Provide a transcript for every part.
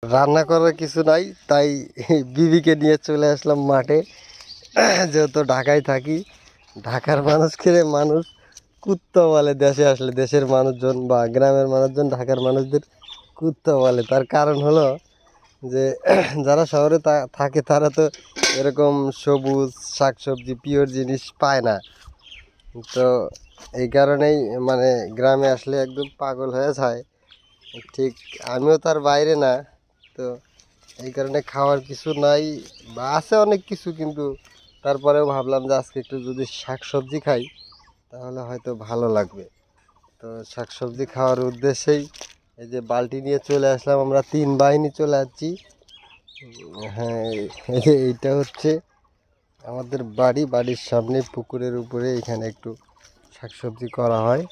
রান্না করার কিছু নাই, তাই বিবিকে নিয়ে চলে আসলাম মাঠে। যেহেতু ঢাকায় থাকি, ঢাকার মানুষকে মানুষ কুত্তা বলে। দেশে আসলে দেশের মানুষজন বা গ্রামের মানুষজন ঢাকার মানুষদের কুত্তা বলে। তার কারণ হলো যে যারা শহরে থাকে তারা তো এরকম সবুজ শাকসবজি পিওর জিনিস পায় না। তো এই কারণেই মানে গ্রামে আসলে একদম পাগল হয়ে যায়। ঠিক আমিও তার বাইরে না। তো এই কারণে খাওয়ার কিছু নাই, বা আছে অনেক কিছু, কিন্তু তারপরেও ভাবলাম যে আজকে একটু যদি শাক সবজি খাই তাহলে হয়তো ভালো লাগবে। তো শাক সবজি খাওয়ার উদ্দেশ্যেই এই যে বালতি নিয়ে চলে আসলাম। আমরা 3 বাহিনী চলে আসছি। হ্যাঁ, এইটা হচ্ছে আমাদের বাড়ির সামনে পুকুরের উপরে এখানে একটু শাকসবজি করা হয়।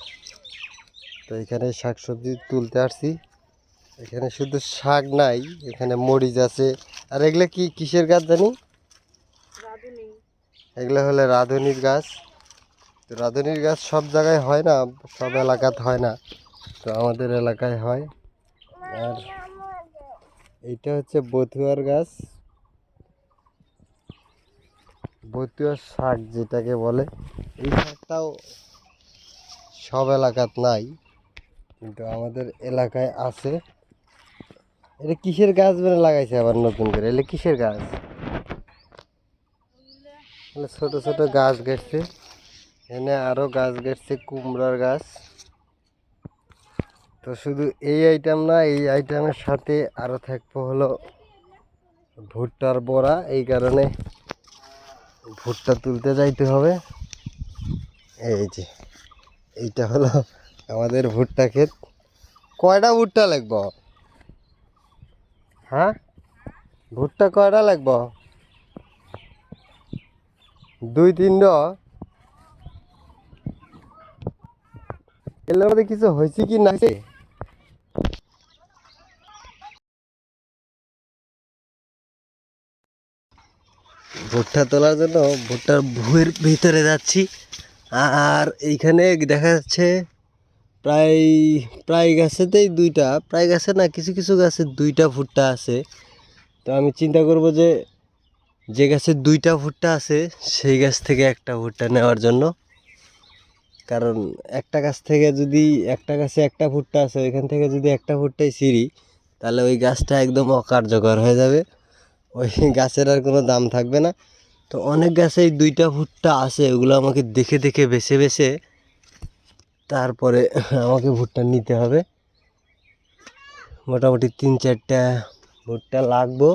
তো এখানে শাকসবজি তুলতে আসছি। এখানে শুধু শাক নাই, এখানে মরিচ আছে। আর এগুলো কি কিসের গাছ জানি? এগুলো হলে রাঁধুনির গাছ। তো রাঁধুনির গাছ সব জায়গায় হয় না, সব এলাকাতে হয় না, তো আমাদের এলাকায় হয়। আর এইটা হচ্ছে বথুয়ার গাছ, বথুয়ার শাক যেটাকে বলে। এই শাকটাও সব এলাকাত নাই, কিন্তু আমাদের এলাকায় আছে। এটা কিসের গাছ মানে লাগাইছে আবার নতুন করে? এটা কিসের গাছ? ছোট ছোট গাছ গেছে। এখানে আরো গাছ গেছে, কুমড়ার গাছ। তো শুধু এই আইটেম না, এই আইটেমের সাথে আরো থাকবো হলো ভুট্টার বড়া। এই কারণে ভুট্টা তুলতে যাইতে হবে। এই যে এইটা হলো আমাদের ভুট্টা ক্ষেত। কয়টা ভুট্টা লাগবো? হ্যাঁ, ভুট্টা কয়টা লাগবো? 2-3টা। এর মধ্যে কিছু হয়েছে কি না? ভুট্টা তোলার জন্য ভুট্টার ভুঁইয়ের ভিতরে যাচ্ছি। আর এইখানে দেখা যাচ্ছে প্রায় প্রায় গাছেতেই দুইটা, প্রায় গাছে না, কিছু কিছু গাছে 2টা ভুট্টা আছে। তো আমি চিন্তা করব যে যে গাছে 2টা ভুট্টা আছে সেই গাছ থেকে একটা ভুট্টা নেওয়ার জন্য। কারণ একটা গাছ থেকে যদি, একটা গাছে একটা ভুট্টা আছে, ওইখান থেকে যদি একটা ভুট্টাই ছিঁড়ি তাহলে ওই গাছটা একদম অকার্যকর হয়ে যাবে। ওই গাছের আর কোনো দাম থাকবে না। তো অনেক গাছেই 2টা ভুট্টা আছে, ওগুলো আমাকে দেখে দেখে বেছে বেছে তারপরে আমাকে ভুট্টা নিতে হবে। মোটামুটি 3-4টা ভুট্টা লাগবো।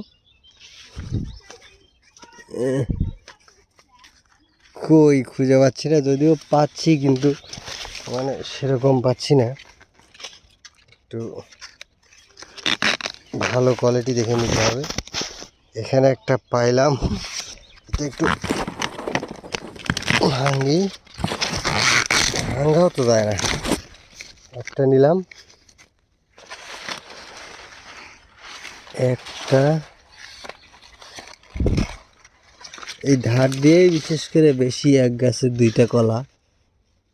কই খুঁজে পাচ্ছি না, যদিও পাচ্ছি কিন্তু মানে সেরকম পাচ্ছি না। একটু ভালো কোয়ালিটি দেখে নিতে হবে। এখানে একটা পাইলাম, এটা একটু ভাঙ্গি, ভাঙ্গাও তো যায় না। একটা নিলাম, একটা এই ধার দিয়েই বিশেষ করে বেশি, এক গাছে 2টা কলা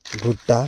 ভুট্টা।